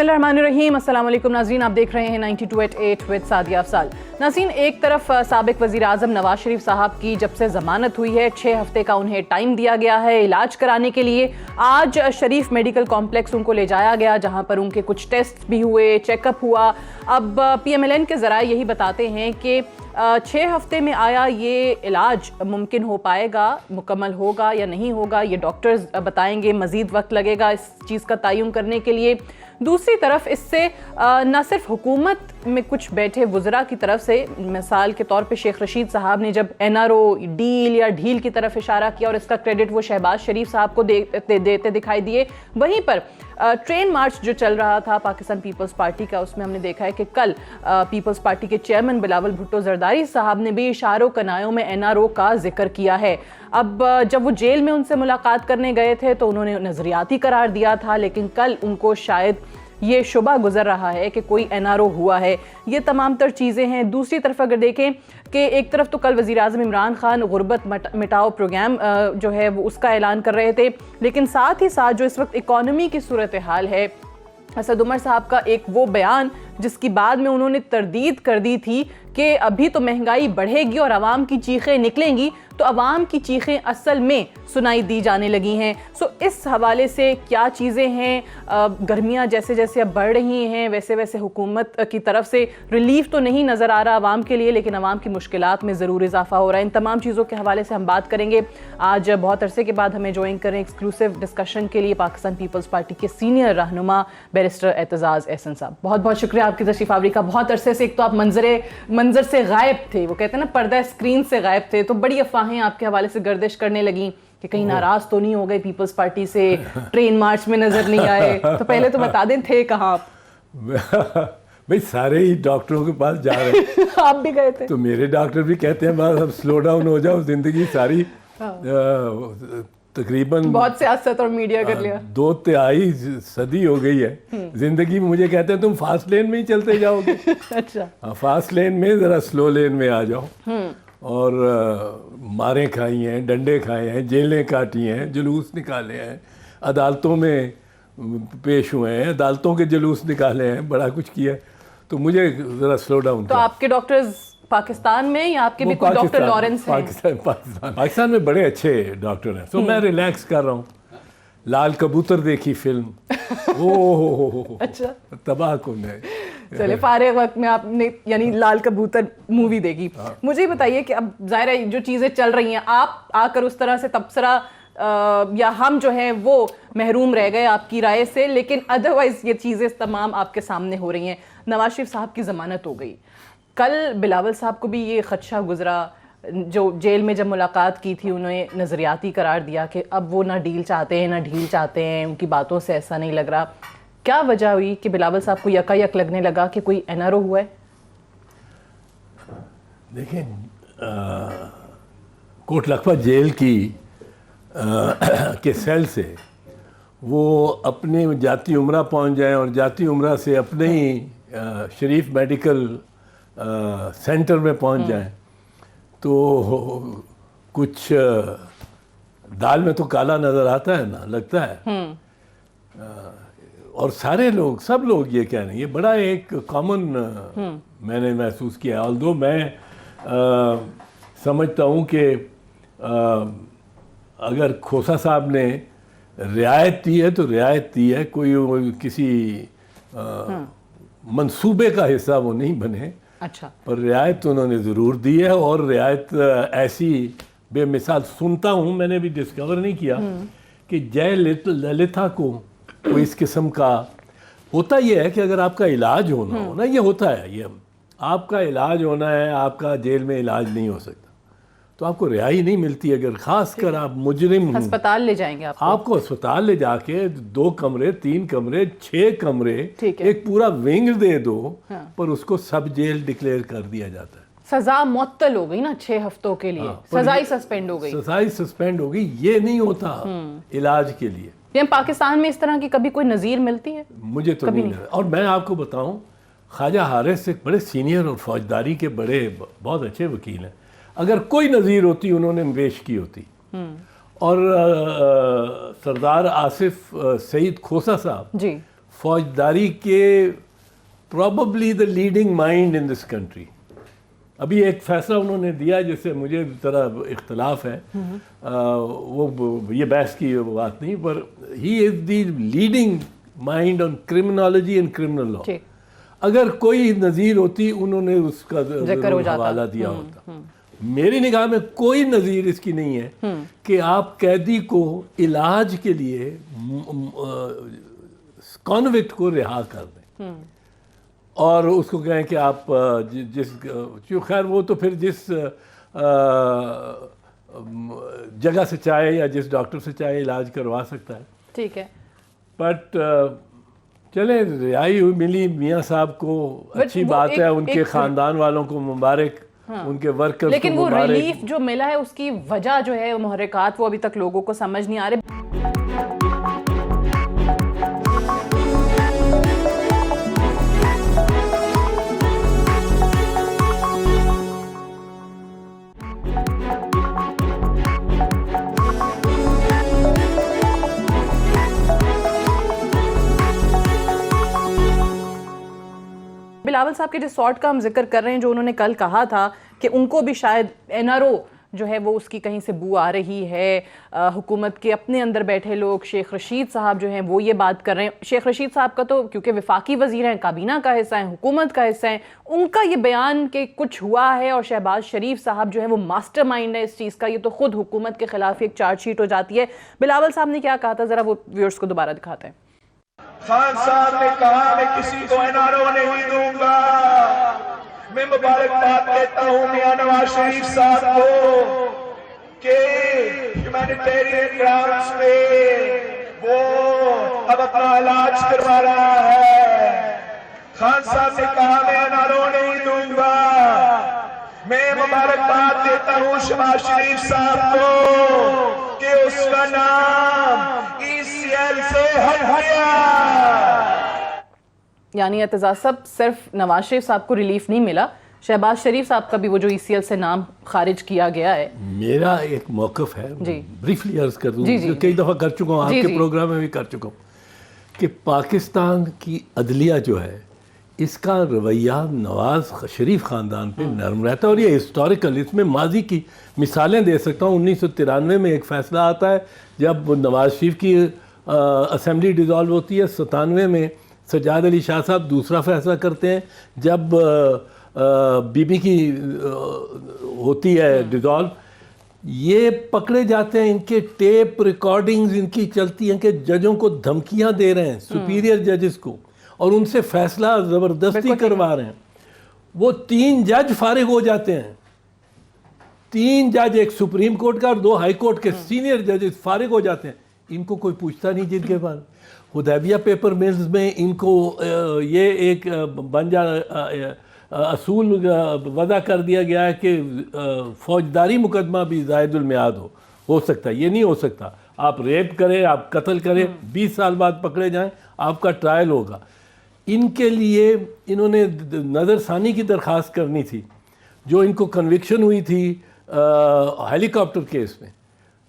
बिस्मिल्लाहिर्रहमानिर्रहीम। अस्सलाम वालेकुम नाज़रीन, आप देख रहे हैं 92@8 विद सादिया अफसाल। नाज़रीन, एक तरफ साबिक वज़ीर आज़म नवाज शरीफ साहब की जब से ज़मानत हुई है 6 हफ्ते का उन्हें टाइम दिया गया है इलाज कराने के लिए। आज शरीफ मेडिकल कॉम्प्लेक्स उनको ले जाया गया जहाँ पर उनके कुछ टेस्ट भी हुए, चेकअप हुआ। अब PMLN के ज़राए यही बताते हैं कि 6 हफ्ते में आया ये इलाज मुमकिन हो पाएगा, मुकम्मल होगा या नहीं होगा, ये डॉक्टर्स बताएंगे। मज़ीद वक्त लगेगा इस चीज़ का तयन करने के लिए। दूसरी तरफ इससे न सिर्फ हुकूमत में कुछ बैठे वज़रा की तरफ से, मिसाल के तौर पे शेख रशीद साहब ने जब NRO डील या ढील की तरफ इशारा किया और इसका क्रेडिट वो शहबाज शरीफ साहब को देते दिखाई दिए, वहीं पर ट्रेन मार्च जो चल रहा था पाकिस्तान पीपल्स पार्टी का, उसमें हमने देखा है कि कल पीपल्स पार्टी के चेयरमैन बिलावल भुट्टो जरदारी साहब ने भी इशारों कनायों में NRO का जिक्र किया है। अब जब वो जेल में उनसे मुलाकात करने गए थे तो उन्होंने नज़रियाती करार दिया था, लेकिन कल उनको शायद ये शुबा गुजर रहा है कि कोई NRO हुआ है। ये तमाम तर चीज़ें हैं। दूसरी तरफ अगर देखें कि एक तरफ तो कल वज़ीर आज़म इमरान खान गुर्बत मिटाओ प्रोग्राम जो है वो उसका ऐलान कर रहे थे, लेकिन साथ ही साथ जो इस वक्त इकॉनमी की सूरत हाल है, असद उमर साहब का एक वो बयान जिसकी बाद में उन्होंने तरदीद कर दी थी कि अभी तो महंगाई बढ़ेगी और आवाम की चीखें निकलेंगी, तो आवाम की चीखें असल में सुनाई दी जाने लगी हैं। सो इस हवाले से क्या चीज़ें हैं, गर्मियाँ जैसे जैसे अब बढ़ रही हैं वैसे वैसे हुकूमत की तरफ से रिलीफ तो नहीं नज़र आ रहा आवाम के लिए, लेकिन आवाम की मुश्किलात में ज़रूर इजाफा हो रहा है। इन तमाम चीज़ों के हवाले से हम बात करेंगे। आज बहुत अरसे के बाद हमें ज्वाइन करें एक्सक्लूसिव डिस्कशन के लिए पाकिस्तान पीपल्स पार्टी के सीनियर रहनुमा बैरिस्टर एतजाज़ एहसन साहब। बहुत बहुत शुक्रिया आपकी तशरीफ़ आवरी का। बहुत अरसे से एक तो आप मंजर से गायब थे, वो कहते हैं ना पर्दा स्क्रीन से गायब थे, तो बड़ी अफवाहें आपके हवाले से गर्दिश करने लगी कि कहीं नाराज तो नहीं हो गए पीपल्स पार्टी से, ट्रेन मार्च में नजर नहीं आए। तो पहले तो बता दें थे कहाँ आप? भाई सारे ही डॉक्टरों के पास जा रहे हैं। आप भी गए थे? तो मेरे डॉक्टर भी कहते हैं बस अब स्लो डाउन हो जाओ, जिंदगी सारी तकरीबन बहुत सियासत और मीडिया कर लिया, 2 सदी हो गई है जिंदगी में। मुझे कहते हैं तुम फास्ट लेन में ही चलते जाओगे। अच्छा, फास्ट लेन में जरा स्लो लेन में आ जाओ। और मारें खाई हैं, डंडे खाए हैं, जेलें काटी हैं, जुलूस निकाले हैं, अदालतों में पेश हुए हैं, अदालतों के जुलूस निकाले हैं, बड़ा कुछ किया। तो मुझे ज़रा स्लो डाउन। तो आपके डॉक्टर्स पाकिस्तान में या आपके भी कोई डॉक्टर लॉरेंस हैं? पाकिस्तान में बड़े अच्छे डॉक्टर हैं। तो मैं रिलैक्स कर रहा हूँ। लाल कबूतर देखी फिल्म, ओ अच्छा, तबाह कौन है। चले फारिग वक्त में आपने यानी लाल कबूतर मूवी देखी। मुझे बताइए कि अब जाहिर है जो चीज़ें चल रही हैं, आप आकर उस तरह से तबसरा या हम जो हैं वो महरूम रह गए आपकी राय से, लेकिन अदरवाइज़ ये चीज़ें तमाम आपके सामने हो रही हैं। नवाज शरीफ साहब की ज़मानत हो गई, कल बिलावल साहब को भी ये खदशा गुजरा, जो जेल में जब मुलाकात की थी उन्होंने नज़रियाती करार दिया कि अब वो ना डील चाहते हैं ना ढील चाहते हैं, उनकी बातों से ऐसा नहीं लग रहा। क्या वजह हुई कि बिलावल साहब को यकायक लगने लगा कि कोई NRO हुआ है? देखिए, कोट लखपत जेल की के सेल से वो अपने जाती उम्रा पहुंच जाएं और जाती उम्रा से अपने ही शरीफ मेडिकल सेंटर में पहुंच जाएं, तो कुछ दाल में तो काला नज़र आता है ना, लगता है। और सारे लोग, सब लोग ये कह रहे हैं, ये बड़ा एक कॉमन मैंने महसूस किया। ऑल्दो मैं समझता हूँ कि अगर खोसा साहब ने रियायत दी है तो रियायत दी है, कोई किसी मंसूबे का हिस्सा वो नहीं बने। अच्छा, पर रियायत तो उन्होंने ज़रूर दी है। और रियायत ऐसी बेमिसाल सुनता हूँ, मैंने भी डिस्कवर नहीं किया कि जय ललिता को कोई इस किस्म का होता। ये है कि अगर आपका इलाज होना हो ना, ये होता है, ये आपका इलाज होना है, आपका जेल में इलाज नहीं हो सकता तो आपको रिहाई नहीं मिलती। अगर खासकर आप मुजरिम अस्पताल ले जाएंगे आपको अस्पताल ले जाके 2 कमरे, 3 कमरे, 6 कमरे, एक पूरा विंग दे दो। पर उसको सब जेल डिक्लेयर कर दिया जाता है। सजा मुअत्तल हो गई ना 6 हफ्तों के लिए, सजाई सस्पेंड हो गई। सजाई सस्पेंड हो गई, ये नहीं होता इलाज के लिए। ये पाकिस्तान में इस तरह की कभी कोई नज़ीर मिलती है? मुझे तो नहीं। और मैं आपको बताऊं, ख्वाजा हारिस एक बड़े सीनियर और फौजदारी के बड़े बहुत अच्छे वकील हैं। अगर कोई नज़ीर होती उन्होंने पेश की होती। और सरदार आसिफ सईद खोसा साहब जी फौजदारी के probably the leading mind in this country. अभी एक फैसला उन्होंने दिया जिससे मुझे ज़रा इख्तलाफ है, वो ये बहस की बात नहीं, पर he is the leading mind on criminology and criminal law. अगर कोई नज़ीर होती उन्होंने उसका हवाला दिया होता। मेरी निगाह में कोई नज़ीर इसकी नहीं है कि आप कैदी को इलाज के लिए कॉन्विक्ट को रिहा कर दें और उसको कहें कि आप जो खैर वो तो फिर जिस जगह से चाहे या जिस डॉक्टर से चाहे इलाज करवा सकता है। ठीक है, बट चले रिहाई मिली मियाँ साहब को, अच्छी बात है, उनके ख़ानदान वालों को मुबारक, उनके वर्कर्स को मुबारक। लेकिन वो रिलीफ जो मिला है उसकी वजह जो है, मुहर्रिकात, वो अभी तक लोगों को समझ नहीं आ रहे। बिलावल साहब के जिस सॉर्ट का हम जिक्र कर रहे हैं, जो उन्होंने कल कहा था कि उनको भी शायद एनआरओ जो है वो उसकी कहीं से बू आ रही है, हुकूमत के अपने अंदर बैठे लोग, शेख रशीद साहब जो हैं वो ये बात कर रहे हैं। शेख रशीद साहब का तो क्योंकि वफाकी वजीर हैं, काबीना का हिस्सा है, हुकूमत का हिस्सा है, उनका ये बयान कि कुछ हुआ है और शहबाज शरीफ साहब जो है वो मास्टरमाइंड है इस चीज़ का, ये तो खुद हुकूमत के खिलाफ एक चार्जशीट हो जाती है। बिलावल साहब ने क्या कहा था, ज़रा वो व्यूअर्स को दोबारा दिखाते हैं। खान साहब ने कहा मैं किसी को एनआरओ नहीं दूंगा। मैं मुबारकबाद देता हूं मियां नवाज शरीफ साहब को कि ह्यूमैनिटेरियन ग्राउंड्स पे वो अब अपना इलाज करवा रहा है। खान साहब ने कहा मैं एनआरओ नहीं दूंगा। मैं मुबारकबाद देता हूं शहबाज शरीफ साहब को कि उसका नाम ECL से हट गया। यानी एतजाज साहब, सिर्फ नवाज शरीफ साहब को रिलीफ नहीं मिला, शहबाज शरीफ साहब का भी वो जो ECL से नाम खारिज किया गया है। मेरा एक मौक़िफ़ है, ब्रीफली अर्ज कर दूँ, कई दफ़ा कर चुका हूँ, आपके प्रोग्राम में भी कर चुका हूँ, कि पाकिस्तान की अदलिया जो है इसका रवैया नवाज शरीफ ख़ानदान पे नरम रहता है और ये हिस्टोरिकल, इसमें माजी की मिसालें दे सकता हूँ। 1993 में एक फ़ैसला आता है जब नवाज शरीफ की असेंबली डिज़ोल्व होती है। 97 में सज्जाद अली शाह साहब दूसरा फ़ैसला करते हैं जब बीबी की होती है डिज़ोल्व। ये पकड़े जाते हैं, इनके टेप रिकॉर्डिंग्स इनकी चलती हैं कि जजों को धमकियां दे रहे हैं, सुपीरियर जजेस को, और उनसे फैसला ज़बरदस्ती करवा रहे हैं। वो 3 जज फारिग हो जाते हैं, 3 जज, एक सुप्रीम कोर्ट का और 2 हाई कोर्ट के सीनियर जजेस फारिग हो जाते हैं। इनको कोई पूछता नहीं जिनके पास। हुदैबिया पेपर मिल्स में इनको ये एक बन जा असूल वज़ा कर दिया गया है कि फौजदारी मुकदमा भी ज़ायदुल मियाद हो सकता है। ये नहीं हो सकता, आप रेप करें, आप कत्ल करें, 20 साल बाद पकड़े जाएं, आपका ट्रायल होगा। इनके लिए इन्होंने नज़रसानी की दरख्वास्त करनी थी, जो इनको कन्विक्शन हुई थी हेलीकॉप्टर केस में।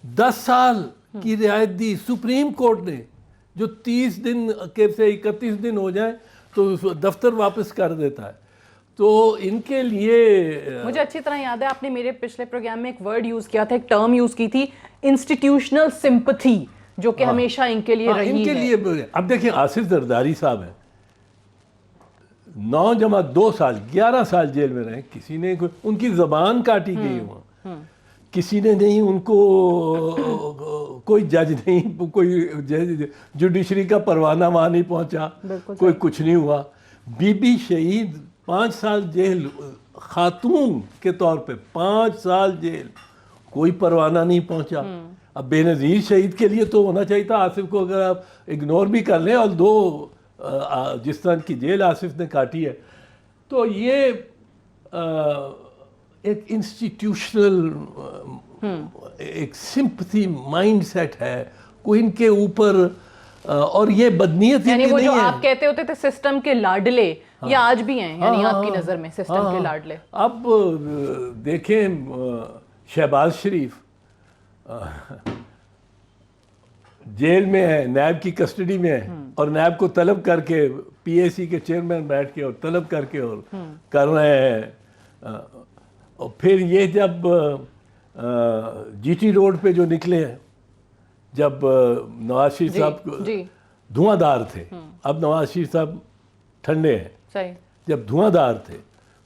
10 साल की रियायत दी सुप्रीम कोर्ट ने, जो 30 दिन के से 31 दिन हो जाए तो दफ्तर वापस कर देता है। तो इनके लिए मुझे अच्छी तरह याद है, आपने मेरे पिछले प्रोग्राम में एक वर्ड यूज़ किया था, एक टर्म यूज़ की थी, इंस्टीट्यूशनल सिंपैथी, जो कि हमेशा इनके लिए रही इनके है। लिए अब देखिए, आसिफ जरदारी साहब हैं, 9 जमा 2 साल 11 साल जेल में रहे। किसी ने उनकी ज़बान काटी गई वहाँ, किसी ने नहीं उनको, कोई जज नहीं, कोई जुडिशरी का परवाना वहाँ नहीं पहुँचा, कोई कुछ नहीं हुआ। बीबी शहीद 5 साल जेल, खातून के तौर पे 5 साल जेल, कोई परवाना नहीं पहुँचा। अब बेनज़ीर शहीद के लिए तो होना चाहिए था। आसिफ को अगर आप इग्नोर भी कर लें, और 2 जिस तरह की जेल आसिफ ने काटी है, तो ये एक इंस्टीट्यूशनल एक सिंपथी माइंडसेट है कोई इनके ऊपर, और ये बदनीयत यानी वो नहीं जो है। आप कहते होते थे सिस्टम के लाडले, ये आज भी हैं, यानी आपकी नज़र में सिस्टम के लाडले। अब देखें, शहबाज शरीफ जेल में है, नैब की कस्टडी में है, और नैब को तलब करके पीएसी के चेयरमैन बैठ के और तलब करके और कर रहे हैं। और फिर ये जब जीटी रोड पे जो निकले हैं, जब नवाज शरीफ साहब जी धुआंधार थे, अब नवाज शरीफ साहब ठंडे हैं। सही। जब धुआंधार थे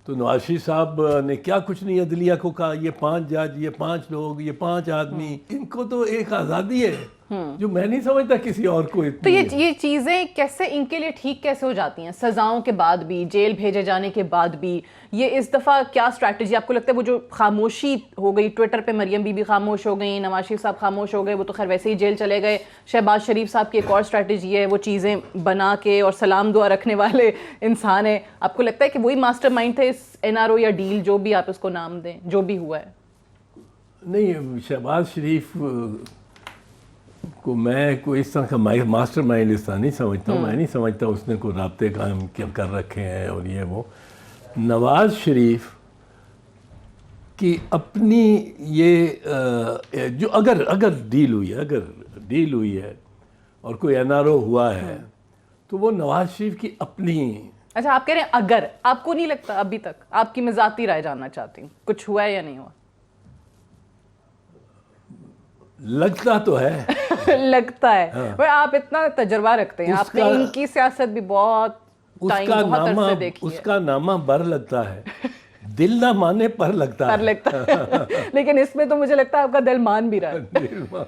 तो नवाज शरीफ साहब ने क्या कुछ नहीं अदलिया को कहा, ये 5 जज, ये 5 लोग, ये 5 आदमी, इनको तो एक आज़ादी है जो मैं नहीं समझता किसी और को तो इतनी है। ये चीजें कैसे इनके लिए ठीक कैसे हो जाती हैं, सजाओं के बाद भी, जेल भेजे जाने के बाद भी? ये इस दफा क्या स्ट्रैटेजी आपको लगता है? वो जो खामोशी हो गई ट्विटर पे, मरियम बीबी खामोश हो गई, नवाज शरीफ साहब खामोश हो गए, वो तो खैर वैसे ही जेल चले गए। शहबाज शरीफ साहब की एक और स्ट्रैटेजी है, वो चीज़ें बना के और सलाम दुआ रखने वाले इंसान है। आपको लगता है कि वही मास्टरमाइंड थे इस एनआरओ या डील, जो भी आप इसको नाम दें, जो भी हुआ है? नहीं, शहबाज शरीफ को मैं कोई इस तरह का मास्टर माइंड इस तरह नहीं समझता हूँ। मैं नहीं समझता उसने कोई राब्ते काम क्या कर रखे हैं और ये वो। नवाज शरीफ की अपनी ये जो अगर डील हुई है और कोई एनआरओ हुआ है तो वो नवाज शरीफ की अपनी। अच्छा, आप कह रहे हैं अगर, आपको नहीं लगता अभी तक? आपकी मैं ज़ाती राय जानना चाहती हूँ, कुछ हुआ है या नहीं हुआ? लगता तो है लगता है। पर आप इतना तजर्बा रखते हैं, आपने इनकी सियासत भी बहुत अरसे देखी है। उसका नामा बर लगता है, दिल ना माने पर लगता है। लेकिन इसमें तो मुझे लगता है आपका दिल मान भी रहा है।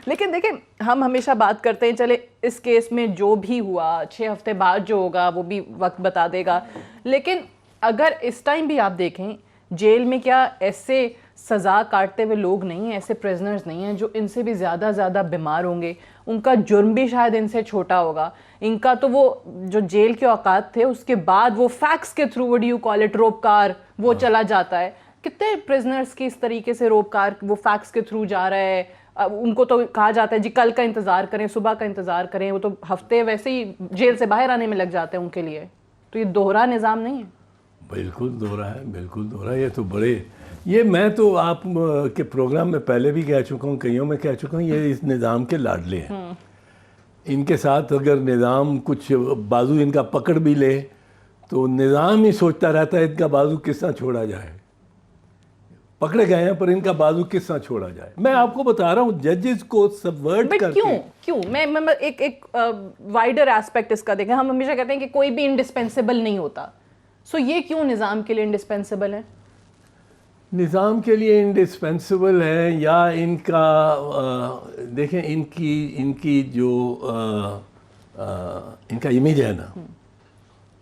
लेकिन देखिए, हम हमेशा बात करते हैं, चले इस केस में जो भी हुआ 6 हफ्ते बाद जो होगा वो भी वक्त बता देगा। लेकिन अगर इस टाइम भी आप देखें, जेल में क्या ऐसे सज़ा काटते हुए लोग नहीं हैं, ऐसे प्रिजनर्स नहीं हैं जो इनसे भी ज़्यादा बीमार होंगे? उनका जुर्म भी शायद इनसे छोटा होगा। इनका तो वो जो जेल के औकात थे, उसके बाद वो फैक्स के through, what do you call it, रोपकार, वो चला जाता है। कितने प्रिजनर्स की इस तरीके से रोपकार वो फैक्स के थ्रू जा रहा है? उनको तो कहा जाता है जी कल का इंतज़ार करें, सुबह का इंतज़ार करें, वो तो हफ्ते वैसे ही जेल से बाहर आने में लग जाते हैं उनके लिए। तो ये दोहरा निज़ाम नहीं है? बिल्कुल दोहरा है, बिल्कुल दोहरा। ये तो बड़े, ये मैं तो आप के प्रोग्राम में पहले भी कह चुका हूँ, कईयों में कह चुका हूँ, ये इस निज़ाम के लाडले हैं। इनके साथ अगर निज़ाम कुछ बाजू इनका पकड़ भी ले तो निज़ाम ही सोचता रहता है इनका बाजू किस तरह छोड़ा जाए। पकड़े गए हैं पर इनका बाजू किस तरह छोड़ा जाए। मैं आपको बता रहा हूँ, जजेस को सबवर्ट करके। क्यों मैं एक वाइडर एस्पेक्ट इसका देखें। हम हमेशा कहते हैं कि कोई भी इंडिस्पेंसिबल नहीं होता, सो ये क्यों निज़ाम के लिए इंडिस्पेंसिबल है? निज़ाम के लिए इंडिस्पेंसिबल है या इनका देखें, इनकी जो इनका इमेज है ना,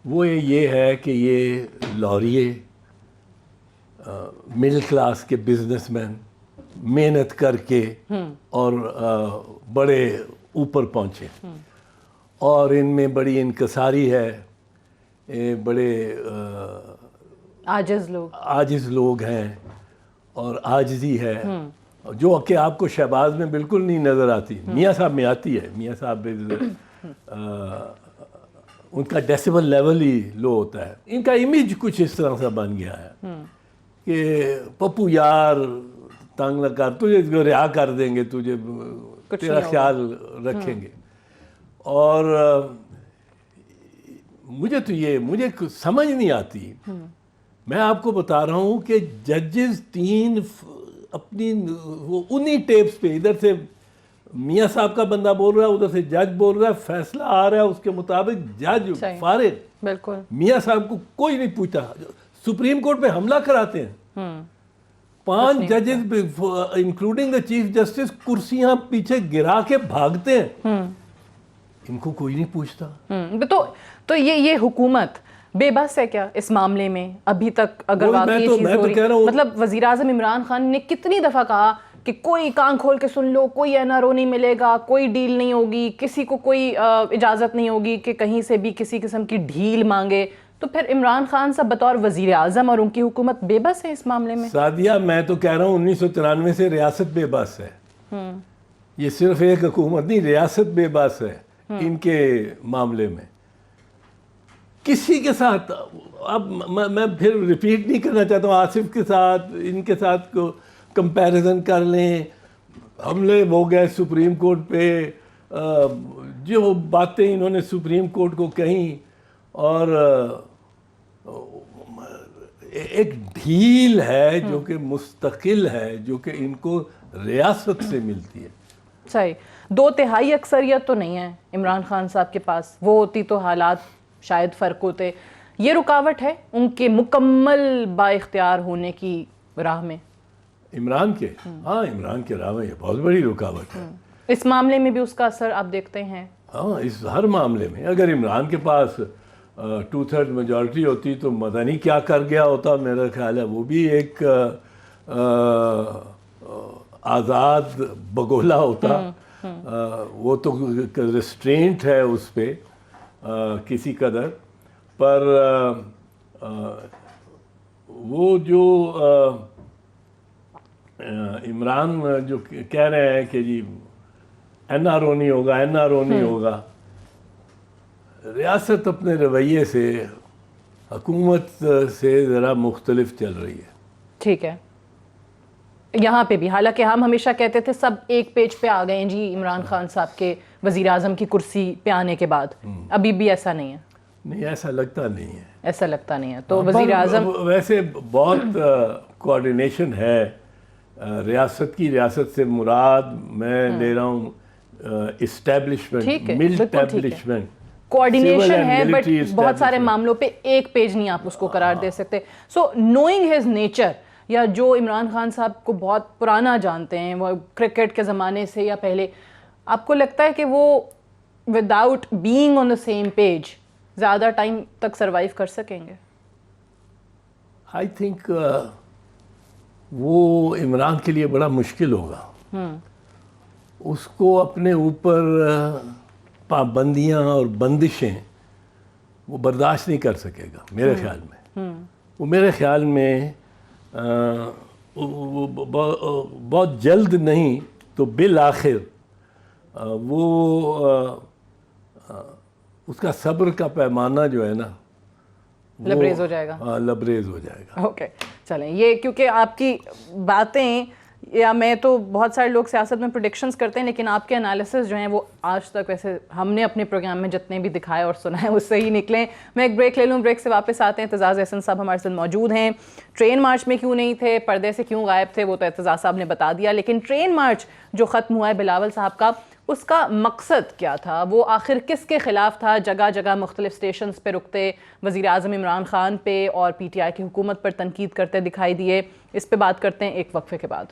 वो ये है कि ये लॉरिये, मिडिल क्लास के बिजनेसमैन, मेहनत करके और बड़े ऊपर पहुँचे, और इनमें बड़ी इनकसारी है, बड़े आजिज़ लोग हैं और आजिज़ी है, जो कि आपको शहबाज में बिल्कुल नहीं नज़र आती। मियाँ साहब में आती है। मियाँ साहब उनका डेसिबल लेवल ही लो होता है। इनका इमेज कुछ इस तरह से बन गया है कि पप्पू यार तंग न कर, तुझे रिहा कर देंगे, तुझे तेरा ख्याल रखेंगे। और मुझे समझ नहीं आती। मैं आपको बता रहा हूँ कि जजेस 3 अपनी वो उन्हीं टेप्स पे, इधर से मियाँ साहब का बंदा बोल रहा है, उधर से जज बोल रहा है, फैसला आ रहा है, उसके मुताबिक जज फारिग। बिल्कुल। मियाँ साहब को कोई नहीं पूछता। सुप्रीम कोर्ट पे हमला कराते हैं। 5 जजेस इंक्लूडिंग द चीफ जस्टिस कुर्सियां पीछे गिरा के भागते हैं। इनको कोई नहीं पूछता। तो ये हुकूमत बेबस है क्या इस मामले में अभी तक? अगर वाकई ये चीज़ हो रही, मतलब वज़ीर आज़म इमरान खान ने कितनी दफ़ा कहा कि कोई कान खोल के सुन लो, कोई एनआरओ नहीं मिलेगा, कोई डील नहीं होगी, किसी को कोई इजाज़त नहीं होगी कि कहीं से भी किसी किस्म की ढील मांगे। तो फिर इमरान खान साहब बतौर वज़ीर आज़म और उनकी हुकूमत बेबस है इस मामले में? सादिया, मैं तो कह रहा हूँ 1993 से रियासत बेबस है। ये सिर्फ एक हुकूमत नहीं, रियासत बेबस है इनके मामले में। किसी के साथ, अब मैं फिर रिपीट नहीं करना चाहता हूँ, आसिफ के साथ इनके साथ को कंपैरिजन कर लें। हमले हो गए सुप्रीम कोर्ट पे, जो बातें इन्होंने सुप्रीम कोर्ट को कही और एक ढील है जो कि मुस्तकिल है, जो कि इनको रियासत से मिलती है। सही, 2/3 अक्सरियत तो नहीं है इमरान खान साहब के पास, वो होती तो हालात शायद फ़र्क होते। ये रुकावट है उनके मुकम्मल बाइख्तियार होने की राह में इमरान के? हाँ, इमरान के राह में ये बहुत बड़ी रुकावट है। इस मामले में भी उसका असर आप देखते हैं? हाँ, इस हर मामले में। अगर इमरान के पास 2/3 मेजॉरिटी होती तो मदनी क्या कर गया होता, मेरा ख्याल है वो भी एक आज़ाद बगोला होता। वो तो रिस्ट्रेंट है उस पे किसी कदर, पर वो जो इमरान जो कह रहे हैं कि जी NRO नहीं होगा, NRO नहीं होगा, रियासत अपने रवैये से हुकूमत से ज़रा मुख्तलिफ चल रही है। ठीक है, यहाँ पे भी हालांकि हम हमेशा कहते थे सब एक पेज पे आ गए हैं जी इमरान खान साहब के वज़ीर आज़म की कुर्सी पे आने के बाद, अभी भी ऐसा नहीं है? नहीं, ऐसा लगता नहीं है। ऐसा लगता नहीं है। तो वज़ीर आज़म वैसे बहुत कोऑर्डिनेशन है रियासत की। रियासत से मुराद मैं ले रहा हूँ इस्टेब्लिशमेंट, मिलिटेब्लिशमेंट, कोऑर्डिनेशन है, बट बहुत सारे मामलों पे एक पेज नहीं आप उसको करार दे सकते। सो नोइंग हिज नेचर, या जो इमरान खान साहब को बहुत पुराना जानते हैं, वो क्रिकेट के ज़माने से या पहले, आपको लगता है कि वो without being on the same page ज़्यादा टाइम तक सरवाइव कर सकेंगे? आई थिंक वो इमरान के लिए बड़ा मुश्किल होगा। उसको अपने ऊपर पाबंदियां और बंदिशें वो बर्दाश्त नहीं कर सकेगा मेरे ख्याल में। वो मेरे ख्याल में वो बहुत जल्द नहीं तो बिल आखिर वो उसका सब्र का पैमाना जो है ना, लबरेज हो जाएगा। हाँ, लबरेज हो जाएगा। ओके, चलें, ये क्योंकि आपकी बातें, या मैं तो बहुत सारे लोग सियासत में प्रेडिक्शंस करते हैं, लेकिन आपके एनालिसिस जो हैं वो आज तक वैसे हमने अपने प्रोग्राम में जितने भी दिखाए और सुनाए उससे ही निकले। मैं एक ब्रेक ले लूँ, ब्रेक से वापस आते हैं। एतजाज़ एहसन साहब हमारे साथ मौजूद हैं। ट्रेन मार्च में क्यों नहीं थे, पर्दे से क्यों गायब थे, वो तो एतजाज़ साहब ने बता दिया, लेकिन ट्रेन मार्च जो ख़त्म हुआ है बिलावल साहब का, उसका मकसद क्या था? वो आखिर किसके ख़िलाफ़ था? जगह जगह मुख्तलिफ स्टेशन पे रुकते वज़ीर आज़म इमरान खान पे और PTI की हुकूमत पर तनकीद करते दिखाई दिए। इस पे बात करते हैं एक वक्फे के बाद।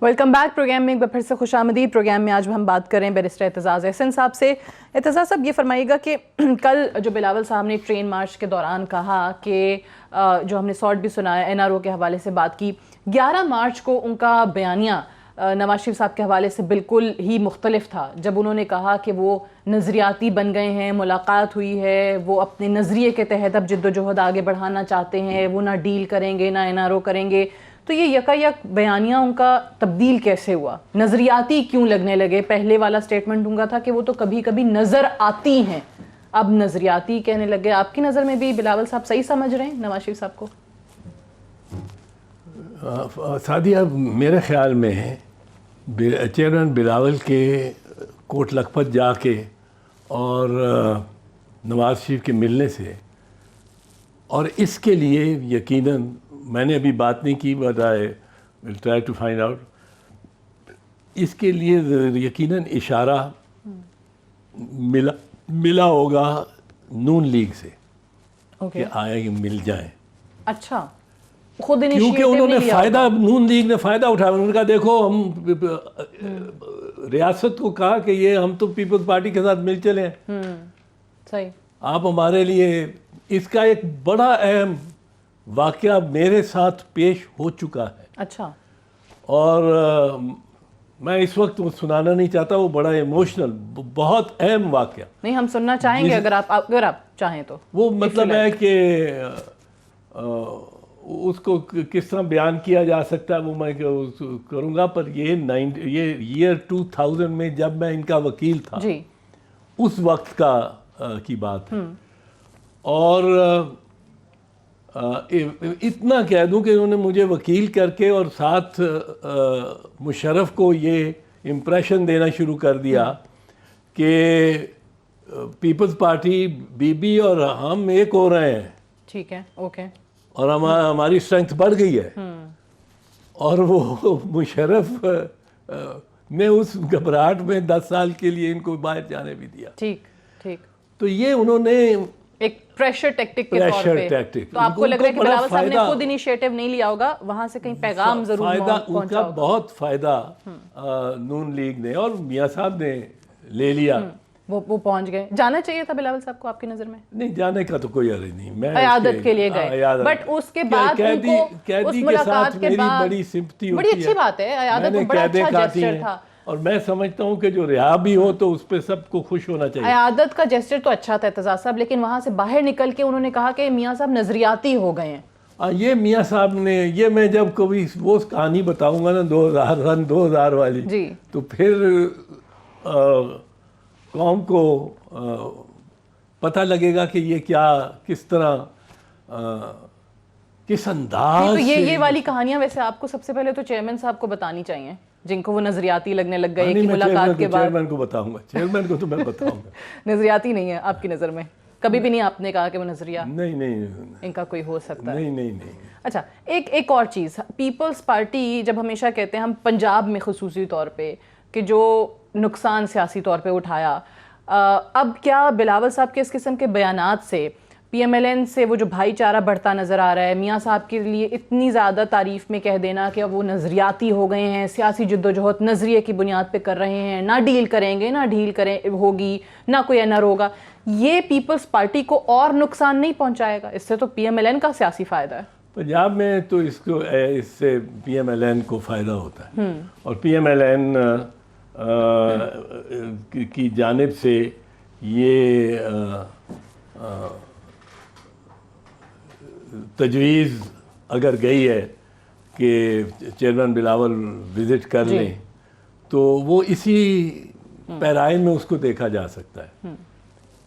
Welcome back. प्रोग्राम में एक बार फिर से खुशामदीद। प्रोग्राम में आज हम बात करें बैरिस्टर एतजाज़ एहसन साहब से। एतजाज़ साहब, ये फरमाइएगा कि कल जो बिलावल साहब ने ट्रेन मार्च के दौरान कहा कि जो हमने शॉर्ट भी सुना है, NRO के हवाले से बात की, 11 मार्च को उनका बयानिया नवाज शरीफ साहब के हवाले से बिल्कुल ही मुख्तलिफ था, जब उन्होंने कहा कि वो नज़रियाती बन गए हैं, मुलाकात हुई है, वो अपने नज़रिए के तहत अब जिद्दोजहद आगे बढ़ाना चाहते हैं, वो ना डील करेंगे ना NRO करेंगे। तो ये यकायक बयानिया उनका तब्दील कैसे हुआ? नज़रियाती क्यों लगने लगे? पहले वाला स्टेटमेंट उनका था कि वो तो कभी कभी नज़र आती हैं, अब नज़रियाती कहने लगे। आपकी नज़र में भी बिलावल साहब सही समझ रहे हैं नवाज शरीफ साहब को? सादिया, मेरे ख्याल में चेयरमैन बिलावल के कोट लखपत जाके और नवाज शरीफ के मिलने से, और इसके लिए यकीनन मैंने अभी बात नहीं की, but I will try to find out, इसके लिए यकीनन इशारा मिला होगा नून लीग से कि आए मिल जाएं। अच्छा, खुद क्योंकि उन्होंने फ़ायदा, नून लीग ने फ़ायदा उठाया। उन्होंने कहा देखो, हम रियासत को कहा कि ये हम तो पीपल्स पार्टी के साथ मिल चले हैं, सही, आप हमारे लिए। इसका एक बड़ा अहम वाक़या मेरे साथ पेश हो चुका है। अच्छा। और मैं इस वक्त वो सुनाना नहीं चाहता, वो बड़ा इमोशनल, बहुत अहम वाक़या। नहीं, हम सुनना चाहेंगे अगर आप चाहें तो। वो मतलब है कि उसको किस तरह बयान किया जा सकता है वो मैं करूँगा, पर ये ईयर 2000 में जब मैं इनका वकील था जी। उस वक्त की बात है। और इतना कह दूं कि उन्होंने मुझे वकील करके और साथ मुशर्रफ को ये इम्प्रेशन देना शुरू कर दिया कि पीपल्स पार्टी बीबी और हम एक हो रहे हैं, ठीक है, ओके, और हमारी स्ट्रेंथ बढ़ गई है। और वो मुशर्रफ ने उस घबराहट में 10 साल के लिए इनको बाहर जाने भी दिया। ठीक ठीक। तो ये उन्होंने एक प्रेशर टैक्टिक के तौर पे, तो आपको लग रहा है कि बिलावल साहब ने खुद इनिशिएटिव नहीं लिया होगा, वहां से कहीं पैगाम जरूर पहुंचा उनका बहुत फायदा नून लीग ने और मियां साहब ने ले लिया। वो पहुंच गए। जाना चाहिए था बिलावल साहब को आपकी नजर में? नहीं, जाने का तो कोई अर्ज नहीं, मैं अयादत के लिए गए, बट उसके बाद उनको उस मुलाकात के बाद बड़ी सिंपैथी होती है। बड़ी अच्छी बात है, अयादत तो बड़ा अच्छा जेस्चर था। और मैं समझता हूँ कि जो रिहा भी हो तो उस पर सबको खुश होना चाहिए। अयादत का जेस्चर तो अच्छा था एतजाज साहब, लेकिन वहां से बाहर निकल के उन्होंने कहा कि मियां साहब नजरियाती हो गए हैं। ये मियां साहब ने, ये मैं जब कभी वो कहानी बताऊंगा ना 2000 वाली जी, तो फिर कौम को पता लगेगा कि ये क्या, किस तरह, किस अंदाज तो ये से। वाली कहानियां वैसे आपको सबसे पहले तो चेयरमैन साहब को बतानी चाहिए, जिनको वो नजरियाती लगने लग गए कि मुलाकात के बाद। चेयरमैन को बताऊंगा, चेयरमैन को तो मैं बताऊंगा। नजरियाती नहीं है आपकी नजर में? कभी भी नहीं आपने कहा कि वो नजरिया नहीं इनका कोई हो सकता है? नहीं। अच्छा, एक और चीज़, पीपल्स पार्टी जब हमेशा कहते हैं हम पंजाब में खुसूसी तौर पे कि जो नुकसान सियासी तौर पे उठाया, अब क्या बिलावल साहब के इस किस्म के बयानात से PMLN से वो जो भाईचारा बढ़ता नज़र आ रहा है, मियाँ साहब के लिए इतनी ज़्यादा तारीफ़ में कह देना कि अब वो नज़रियाती हो गए हैं, सियासी जद्दोजहद नज़रिए की बुनियाद पे कर रहे हैं, ना डील करेंगे, ना डील करें होगी, ना कोई एनआर होगा, ये पीपल्स पार्टी को और नुकसान नहीं पहुँचाएगा? इससे तो PMLN का सियासी फ़ायदा है। पंजाब में तो इससे PMLN को फ़ायदा होता है, और PMLN की जानिब से ये तजवीज़ अगर गई है कि चेयरमैन बिलावल विज़िट कर लें, तो वो इसी पैराइन में उसको देखा जा सकता है।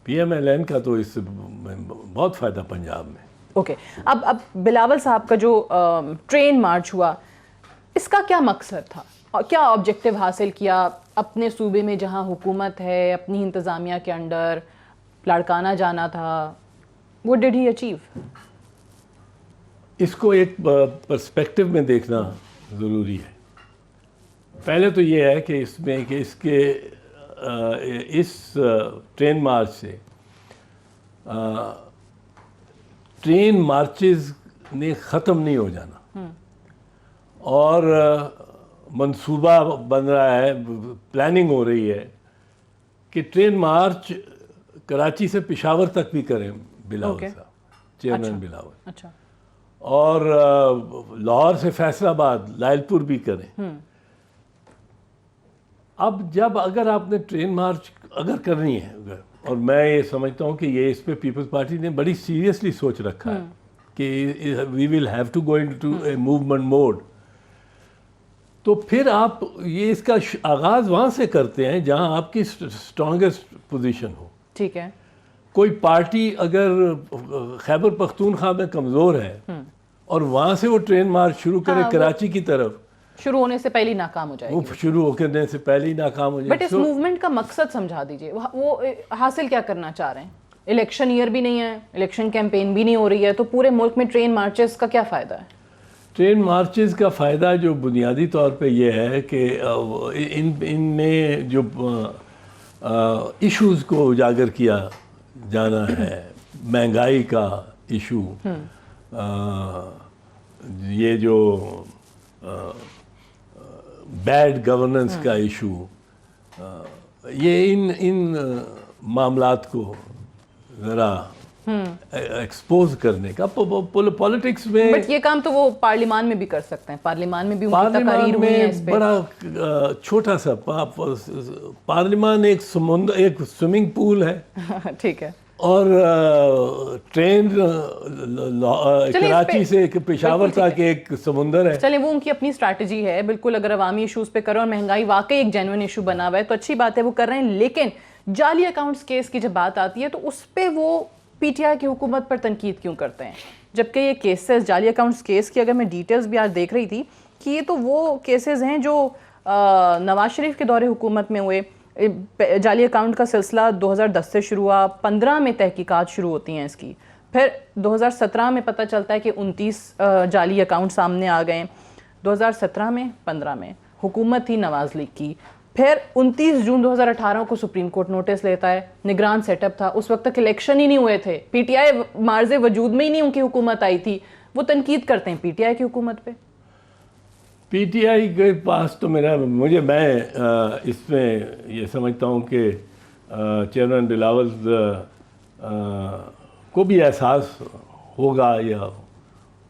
PMLN का तो इससे बहुत फ़ायदा पंजाब में। ओके, अब बिलावल साहब का जो ट्रेन मार्च हुआ, इसका क्या मकसद था और क्या ऑब्जेक्टिव हासिल किया? अपने सूबे में जहां हुकूमत है, अपनी इंतज़ामिया के अंडर लाड़काना जाना था, व्हाट डिड ही अचीव? इसको एक पर्सपेक्टिव में देखना ज़रूरी है। पहले तो ये है कि इसमें कि इस ट्रेन मार्च से ट्रेन मार्चेस ने ख़त्म नहीं हो जाना, और मंसूबा बन रहा है, प्लानिंग हो रही है कि ट्रेन मार्च कराची से पेशावर तक भी करें बिलावल साहब, चेयरमैन बिलावल। अच्छा। और लाहौर से फैसलाबाद, लायलपुर भी करें। अब जब अगर आपने ट्रेन मार्च अगर करनी है, और मैं ये समझता हूँ कि ये इस पे पीपल्स पार्टी ने बड़ी सीरियसली सोच रखा है कि we will have to go into a movement mode, तो फिर आप ये इसका आगाज़ वहाँ से करते हैं जहाँ आपकी स्ट्रॉन्गेस्ट पोजीशन हो। ठीक है। कोई पार्टी अगर खैबर पख्तूनख्वा में कमज़ोर है और वहाँ से वो ट्रेन मार्च शुरू करे कराची की तरफ, शुरू होने से पहले ही नाकाम हो जाएगी। वो शुरू होने से पहले ही नाकाम हो जाएगी। बट इस मूवमेंट का मकसद समझा दीजिए, वो हासिल क्या करना चाह रहे हैं? इलेक्शन ईयर भी नहीं है, इलेक्शन कैंपेन भी नहीं हो रही है, तो पूरे मुल्क में ट्रेन मार्चेस का क्या फ़ायदा है? ट्रेन मार्चेस का फ़ायदा जो बुनियादी तौर पे ये है कि इनमें जो इश्यूज़ को उजागर किया जाना है, महंगाई का इशू, ये जो बैड गवर्नेंस का इशू, ये इन मामलात को ज़रा एक्सपोज करने का। पॉलिटिक्स में बट ये काम तो वो पार्लियामान में भी कर सकते हैं, पार्लियामान में भी उनकी पार्लियामान तकारीर हुई है इस में पे। बड़ा छोटा सा पार्लियामान एक समुद्र, एक स्विमिंग पूल है ठीक है। और ट्रेन कराची से पेशावर तक एक समुंदर है। चले, वो उनकी अपनी स्ट्रैटेजी है बिल्कुल। अगर अवामी इशूज़ पे करो और महंगाई वाकई एक जेन्युइन इशू बना हुआ है तो अच्छी बात है, वो कर रहे हैं। लेकिन जाली अकाउंट्स केस की जब बात आती है तो उस पर वो पीटीआई की हुकूमत पर तनकीद क्यों करते हैं, जबकि ये केसेस जाली अकाउंट्स केस की अगर मैं डिटेल्स भी आज देख रही थी कि ये तो वो केसेस हैं जो नवाज शरीफ के दौरे हुकूमत में हुए। जाली अकाउंट का सिलसिला 2010 से शुरू हुआ, 15 में तहकीकात शुरू होती हैं इसकी, फिर 2017 में पता चलता है कि 29 जाली अकाउंट सामने आ गए। 2017 में 15 में हुकूमत थी नवाज लीग की, फिर 29 जून 2018 को सुप्रीम कोर्ट नोटिस लेता है, निगरान सेटअप था, उस वक्त तक इलेक्शन ही नहीं हुए थे, पीटीआई मार्जे वजूद में ही नहीं उनकी हुकूमत आई थी। वो तनकीद करते हैं पीटीआई की हुकूमत पे। पीटीआई के पास तो मैं इसमें ये समझता हूँ कि चेयरमैन बिलावल को भी एहसास होगा या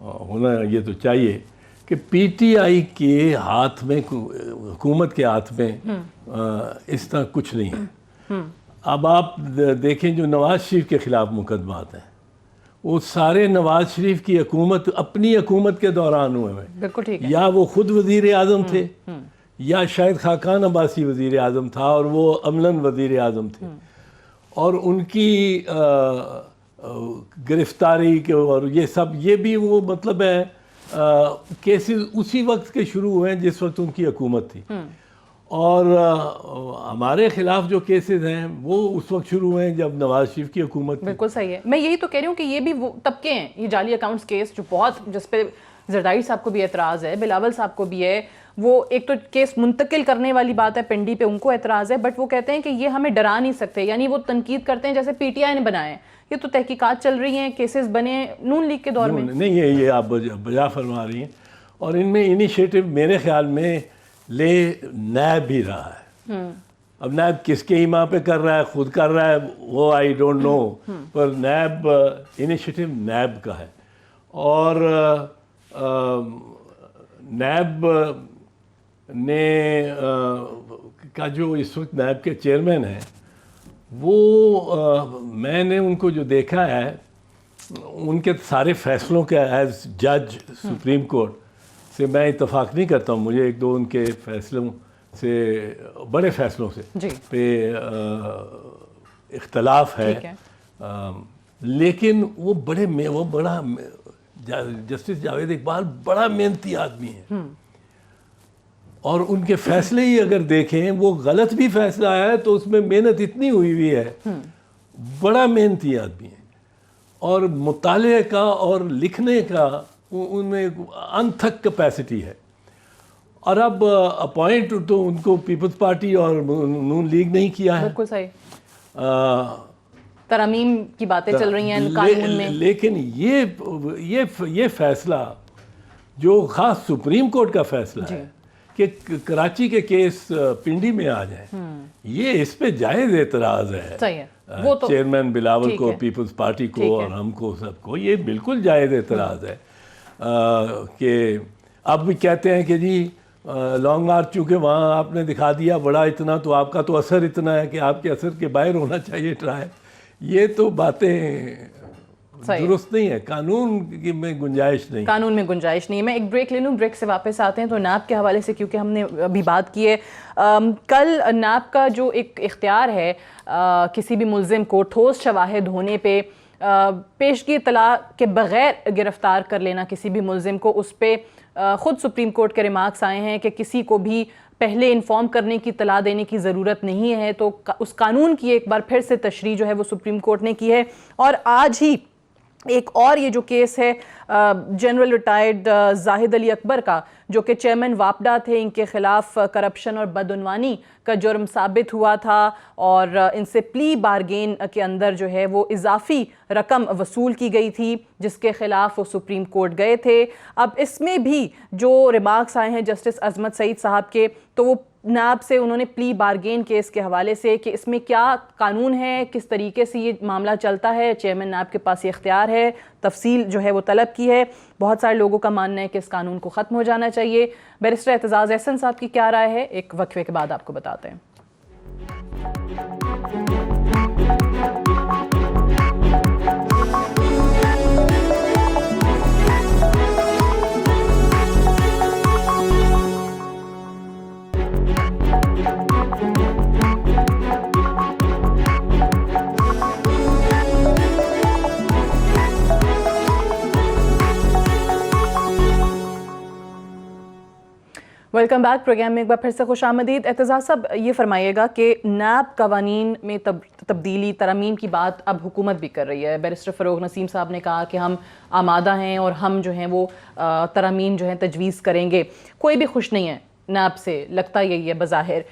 होना ये तो चाहिए कि पीटीआई के हाथ में, हुकूमत के हाथ में इस तरह कुछ नहीं है। अब आप देखें जो नवाज शरीफ के ख़िलाफ़ मुकदमात हैं वो सारे नवाज शरीफ की हुकूमत, अपनी हुकूमत के दौरान हुए हैं। बिल्कुल ठीक है। या वो खुद वज़ीर आज़म थे या शायद खाकान अब्बासी वज़ीर आज़म था और वो अमलन वज़ीर आज़म थे, और उनकी गिरफ्तारी के और ये सब, ये भी वो मतलब है केसेस उसी वक्त के शुरू हुए हैं जिस वक्त उनकी हुकूमत थी। और हमारे खिलाफ जो केसेस हैं वो उस वक्त शुरू हुए हैं जब नवाज शरीफ की हुकूमत थी। बिल्कुल सही है। मैं यही तो कह रही हूँ कि ये भी वो तबके हैं, ये जाली अकाउंट्स केस जो बहुत, जिस पे जरदारी साहब को भी एतराज़ है, बिलावल साहब को भी है। वो एक तो केस मुंतकिल करने वाली बात है पिंडी पे, उनको एतराज़ है, बट वो कहते हैं कि ये हमें डरा नहीं सकते। यानी वो तनकीद करते हैं जैसे पीटीआई ने बनाए, ये तो तहकीकात चल रही हैं, केसेस बने नून लीग के दौर में। नहीं है, ये आप बजा फरमा रही हैं। और इनमें इनिशिएटिव मेरे ख्याल में ले नैब भी रहा है। अब नैब किसके ईमा पे कर रहा है, खुद कर रहा है, वो आई डोंट नो, पर नैब इनिशिएटिव नैब का है। और नैब ने का जो इस वक्त नैब के चेयरमैन हैं वो मैंने उनको जो देखा है उनके सारे फैसलों के एज जज सुप्रीम कोर्ट से मैं इत्तेफाक नहीं करता हूँ। मुझे एक दो उनके फैसलों से, बड़े फैसलों से पे इख्तलाफ है। लेकिन वो बड़ा जस्टिस जावेद इकबाल बड़ा मेहनती आदमी है, और उनके फैसले ही अगर देखें, वो गलत भी फैसला आया है तो उसमें मेहनत इतनी हुई हुई है। बड़ा मेहनती आदमी है और मुताले का और लिखने का उनमें अनथक कैपेसिटी है। और अब अपॉइंट तो उनको पीपल्स पार्टी और नून लीग नहीं किया है। बिल्कुल सही। तरमीम की बातें चल रही हैं कानून में। लेकिन ये फैसला जो खास सुप्रीम कोर्ट का फैसला है कि कराची के केस पिंडी में आ जाए, ये इस पे जायज़ एतराज़ है। सही है। वो तो चेयरमैन बिलावल को, पीपल्स पार्टी को और हमको सबको ये बिल्कुल जायज़ एतराज़ है कि अब भी कहते हैं कि जी लॉन्ग मार्च चूँकि वहाँ आपने दिखा दिया बड़ा इतना, तो आपका तो असर इतना है कि आपके असर के बाहर होना चाहिए ट्रायल। ये तो बातें दुरुस्त नहीं है, कानून में गुंजाइश नहीं, कानून में गुंजाइश नहीं है। मैं एक ब्रेक ले लूँ, ब्रेक से वापस आते हैं तो नैब के हवाले से, क्योंकि हमने अभी बात की है। कल नैब का जो एक इख्तियार है किसी भी मुल्जिम को ठोस शवाहिद होने पे पेशगी इतला के बग़ैर गिरफ्तार कर लेना किसी भी मुल्जिम को, उस पर ख़ुद सुप्रीम कोर्ट के रिमार्क्स आए हैं कि किसी को भी पहले इन्फॉर्म करने की इतला देने की ज़रूरत नहीं है। तो उस कानून की एक बार फिर से तशरीह जो है वो सुप्रीम कोर्ट ने की है। और आज ही एक और ये जो केस है जनरल रिटायर्ड जाहिद अली अकबर का, जो कि चेयरमैन वापडा थे, इनके खिलाफ करप्शन और बदउनवानी का जुर्म साबित हुआ था और इनसे प्ली बारगेन के अंदर जो है वो इजाफी रकम वसूल की गई थी, जिसके खिलाफ वो सुप्रीम कोर्ट गए थे। अब इसमें भी जो रिमार्क्स आए हैं जस्टिस अजमत सईद साहब के, तो वो नाब से उन्होंने प्ली बारगेन केस के हवाले से कि इसमें क्या कानून है, किस तरीके से ये मामला चलता है, चेयरमैन नाब के पास ये इख्तियार है, तफसील जो है वो तलब की है। बहुत सारे लोगों का मानना है कि इस कानून को ख़त्म हो जाना चाहिए। बैरिस्टर एतजाज़ एहसन साहब की क्या राय है, एक वक्फे के बाद आपको बताते हैं। Welcome back. प्रोग्राम में एक बार फिर से खुशामदीद। एतजाज़ साहब, ये फरमाइएगा कि नाब कवानीन में तब्दीली तरमीम की बात अब हुकूमत भी कर रही है। बैरिस्टर फ़रोग़ नसीम साहब ने कहा कि हम आमादा हैं और हम जो हैं वो तरमीम जो है तजवीज़ करेंगे। कोई भी खुश नहीं है नाब से, लगता यही है बज़ाहिर।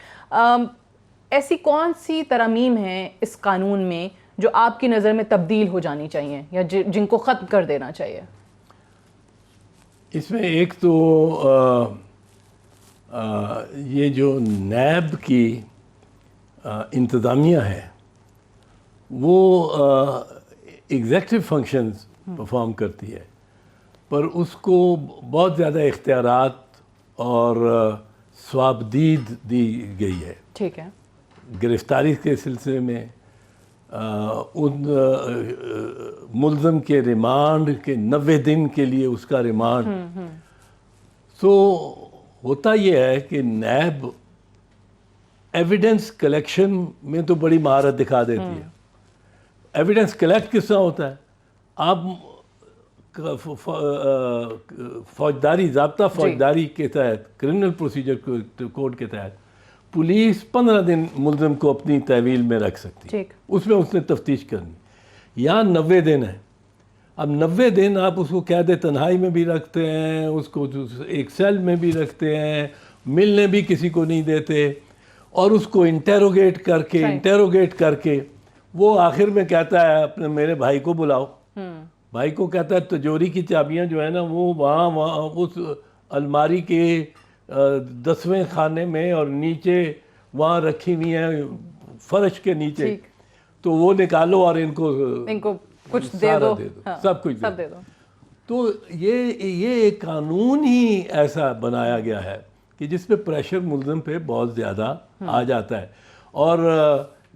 ऐसी कौन सी तरमीम हैं इस कानून में जो आपकी नज़र में तब्दील हो जानी चाहिए या जिनको ख़त्म कर देना चाहिए? इसमें एक तो ये जो नैब की इंतज़ामिया है वो एग्जेक्टिव फंक्शंस परफॉर्म करती है, पर उसको बहुत ज़्यादा इख्तियारात और स्वाबदीद दी गई है। ठीक है। गिरफ्तारी के सिलसिले में उन मुल्ज़म के रिमांड के 90 दिन के लिए उसका रिमांड। तो होता ये है कि नैब एविडेंस कलेक्शन में तो बड़ी महारत दिखा देती है। एविडेंस कलेक्ट किस तरह होता है? आप फौजदारी ज़ाब्ता फौजदारी के तहत, क्रिमिनल प्रोसीजर कोड के तहत पुलिस 15 दिन मुल्ज़म को अपनी तहवील में रख सकती है, उसमें उसने तफ्तीश करनी। यहाँ 90 दिन है। अब 90 दिन आप उसको कैद तन्हाई में भी रखते हैं, उसको एक सेल में भी रखते हैं, मिलने भी किसी को नहीं देते, और उसको इंटेरोगेट करके वो आखिर में कहता है अपने मेरे भाई को बुलाओ। भाई को कहता है तिजोरी की चाबियां जो है ना वो वहाँ उस अलमारी के 10वें खाने में और नीचे वहाँ रखी हुई हैं फर्श के नीचे, तो वो निकालो और इनको कुछ दे दो। हाँ, सब कुछ दे दो। तो ये एक कानून ही ऐसा बनाया गया है कि जिस पे प्रेशर मुल्ज़म पे बहुत ज़्यादा आ जाता है। और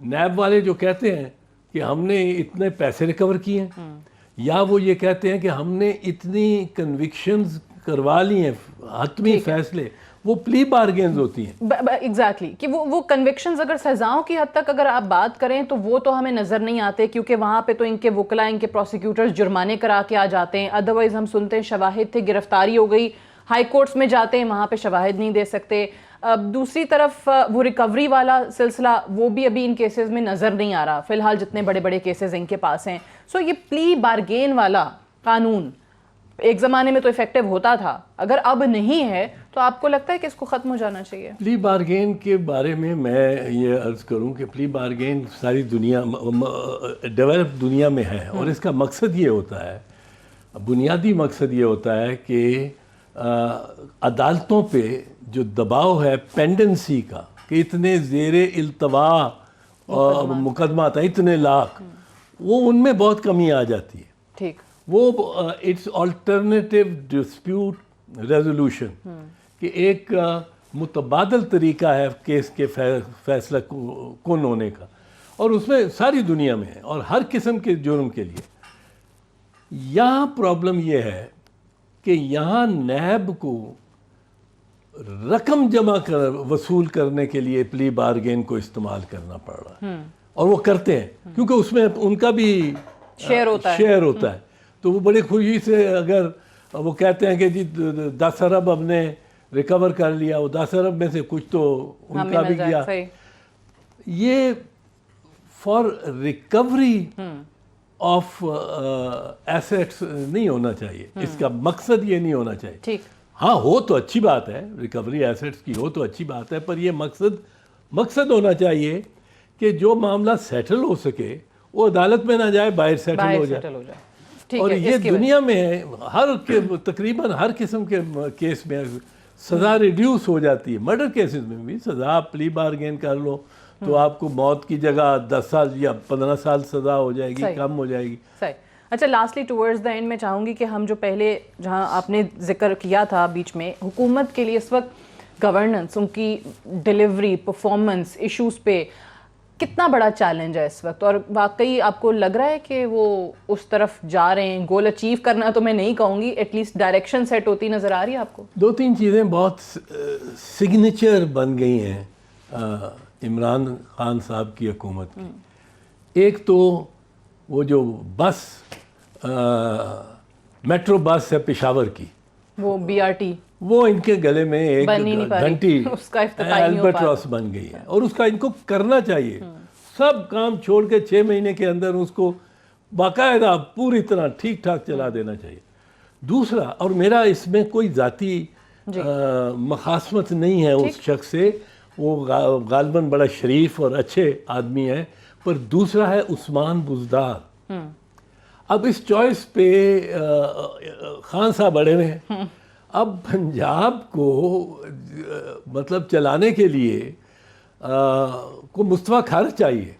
नैब वाले जो कहते हैं कि हमने इतने पैसे रिकवर किए हैं, या वो ये कहते हैं कि हमने इतनी कन्विक्शंस करवा ली हैं, हतमी फैसले, वो प्ली बार्गेन्स होती हैं। एग्जैक्टली कि वो कन्विक्शंस अगर सजाओं की हद तक अगर आप बात करें तो वो तो हमें नज़र नहीं आते, क्योंकि वहाँ पे तो इनके वकला, इनके प्रोसिक्यूटर्स जुर्माने करा के आ जाते हैं। अदरवाइज़ हम सुनते हैं शवाहिद थे, गिरफ्तारी हो गई, हाई कोर्ट्स में जाते हैं, वहाँ पे शवाहिद नहीं दे सकते। दूसरी तरफ वो रिकवरी वाला सिलसिला वो भी अभी इन केसेस में नज़र नहीं आ रहा फ़िलहाल, जितने बड़े बड़े केसेस इनके पास हैं। सो ये प्ली बार्गेन वाला कानून एक ज़माने में तो इफेक्टिव होता था, अगर अब नहीं है तो आपको लगता है कि इसको ख़त्म हो जाना चाहिए? प्ली बार्गेन के बारे में मैं ये अर्ज़ करूं कि प्ली बार्गेन सारी दुनिया, डेवलप दुनिया में है, और इसका मकसद ये होता है, बुनियादी मकसद ये होता है कि अदालतों पे जो दबाव है पेंडेंसी का, कि इतने ज़ेरे इल्तवा मुकदमा था, इतने लाख, वो उनमें बहुत कमी आ जाती है। ठीक। वो इट्स अल्टरनेटिव डिस्प्यूट रेजोल्यूशन कि एक मुतबादल तरीका है केस के फैसला कौन होने का, और उसमें सारी दुनिया में है और हर किस्म के जुर्म के लिए। यहाँ प्रॉब्लम ये है कि यहाँ नैब को रकम जमा कर वसूल करने के लिए प्ली बार्गेन को इस्तेमाल करना पड़ रहा है, और वो करते हैं क्योंकि उसमें उनका भी शेयर होता है। तो वो बड़ी खुशी से, अगर वो कहते हैं कि जी 10 अरब हमने रिकवर कर लिया, वो 10 अरब में से कुछ तो उनका भी गया। ये फॉर रिकवरी ऑफ एसेट्स नहीं होना चाहिए, इसका मकसद ये नहीं होना चाहिए। ठीक। हाँ, हो तो अच्छी बात है, रिकवरी एसेट्स की हो तो अच्छी बात है, पर ये मकसद होना चाहिए कि जो मामला सेटल हो सके वो अदालत में ना जाए, बाहर सेटल हो जाए। और ये दुनिया में तकरीबन हर किस्म के केस में सज़ा रिड्यूस हो जाती है। मर्डर केसेस में भी सज़ा आप प्ली बारगेन कर लो तो आपको मौत की जगह 10 साल या 15 साल सज़ा हो जाएगी, सही। कम हो जाएगी। सही। अच्छा, लास्टली टुवर्ड्स द एंड मैं चाहूँगी कि हम जो पहले जहाँ आपने जिक्र किया था बीच में, हुकूमत के लिए इस वक्त गवर्नेंस, उनकी डिलीवरी, परफॉर्मेंस इश्यूज़ पे कितना बड़ा चैलेंज है इस वक्त, और वाकई आपको लग रहा है कि वो उस तरफ जा रहे हैं? गोल अचीव करना तो मैं नहीं कहूँगी, एटलीस्ट डायरेक्शन सेट होती नज़र आ रही है आपको? 2-3 चीज़ें बहुत सिग्नेचर बन गई हैं इमरान खान साहब की हुकूमत की। एक तो वो जो बस मेट्रो बस है पेशावर की, वो BRT वो इनके गले में एक बन ही नहीं पा रही। घंटी उसका इफ्तिताह ही नहीं हो पा एल्बर्ट्रॉस बन गई है, और उसका इनको करना चाहिए। सब काम छोड़ के 6 महीने के अंदर उसको बाकायदा पूरी तरह ठीक ठाक चला देना चाहिए। दूसरा, और मेरा इसमें कोई ज़ाती मखासमत नहीं है उस शख्स से, वो गालबन बड़ा शरीफ और अच्छे आदमी है, पर दूसरा है उस्मान बुज़दार। अब इस चॉइस पे खान साहब अड़े हुए हैं। अब पंजाब को मतलब चलाने के लिए को मुस्तफा खालिद चाहिए,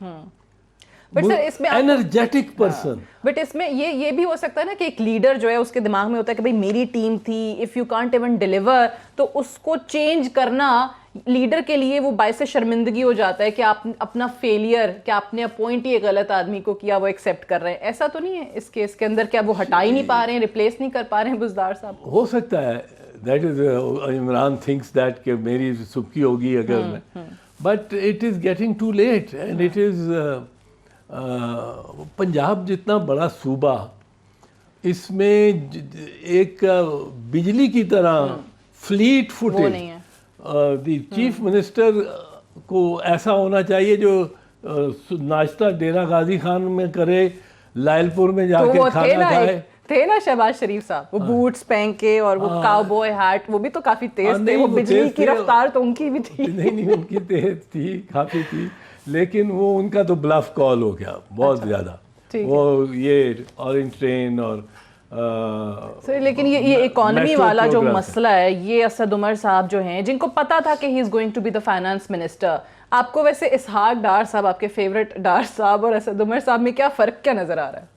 बट सर इसमें एनर्जेटिक पर्सन। बट इसमें ये भी हो सकता है ना कि एक लीडर जो है उसके दिमाग में होता है कि भाई मेरी टीम थी, if you can't even deliver, तो उसको चेंज करना लीडर के लिए वो बायसे शर्मिंदगी हो जाता है कि आप अपना फेलियर, क्या आपने अपॉइंट ही एक गलत आदमी को किया, वो एक्सेप्ट कर रहे हैं। ऐसा तो नहीं है इस केस के अंदर? क्या वो हटा ही नहीं पा रहे हैं, रिप्लेस नहीं कर पा रहे हैं बुज़दार साहब को? हो सकता है, that is Imran thinks that कि मेरी सुबकी होगी अगर मैं, but it is getting too late and it is Punjab जितना बड़ा सूबा, इसमें एक बिजली की तरह फ्लीट फुटेज नहीं है। द चीफ मिनिस्टर को ऐसा होना चाहिए जो नाश्ता डेरा गाजी खान में करे, लायलपुर में जाके तो खाना खाए। थे ना शहबाज शरीफ साहब, वो बूट्स पहन के और वो काउबॉय हैट, वो भी तो काफी तेज थे। वो बिजली की रफ्तार तो उनकी भी थी। नहीं, उनकी तेज थी, काफी थी, लेकिन वो उनका तो ब्लफ कॉल हो गया बहुत ज्यादा। वो ये ऑरेंज ट्रेन और सर, लेकिन ये इकोनॉमी वाला जो मसला है, ये असद उमर साहब जो हैं, जिनको पता था कि he is going to be the finance minister, आपको वैसे इसहाक डार साहब, आपके फेवरेट डार साहब और असद उमर साहब में क्या फ़र्क, क्या नज़र आ रहा है?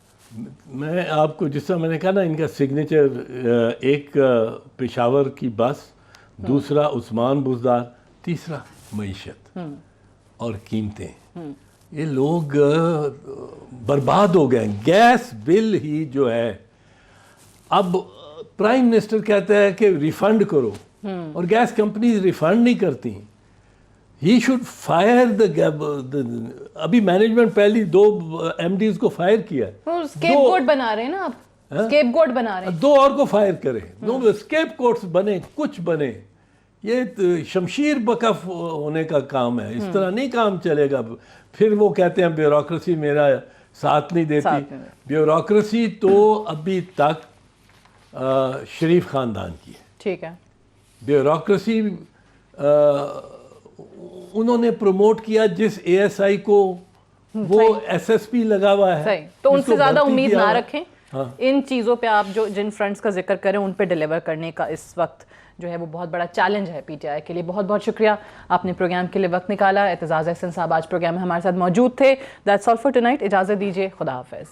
मैं आपको जिस तरह मैंने कहा ना, इनका सिग्नेचर एक पेशावर की बस, दूसरा उस्मान बुज़दार, तीसरा मईशत और कीमतें। ये लोग बर्बाद हो गए। गैस बिल ही जो है, अब प्राइम मिनिस्टर कहता है कि रिफंड करो, और गैस कंपनीज रिफंड नहीं करती। ही शुड फायर द अभी मैनेजमेंट पहली 2 MDs को फायर किया है। वो स्केपगोट बना रहे हैं ना आप, स्केपगोट बना रहे हैं। 2 और को फायर करें, 2 स्केपगोट्स बने, कुछ बने। ये तो शमशीर बकफ होने का काम है, इस तरह नहीं काम चलेगा। फिर वो कहते हैं ब्यूरोक्रेसी मेरा साथ नहीं देती। ब्यूरोक्रेसी तो अभी तक शरीफ खानदान की है। ठीक है। ब्यूरोक्रेसी उन्होंने प्रमोट किया जिस ASI को वो SSP लगा हुआ है। सही, तो उनसे ज़्यादा उम्मीद ना रखें। हाँ। इन चीज़ों पे आप जो जिन फ्रंट्स का जिक्र करें, उन पे डिलीवर करने का इस वक्त जो है वो बहुत बड़ा चैलेंज है PTI के लिए। बहुत बहुत शुक्रिया, आपने प्रोग्राम के लिए वक्त निकाला। एतजाज़ अहसन साहब आज प्रोग्राम में हमारे साथ मौजूद थे। That's all for tonight. इजाज़त दीजिए, खुदा हाफिज़।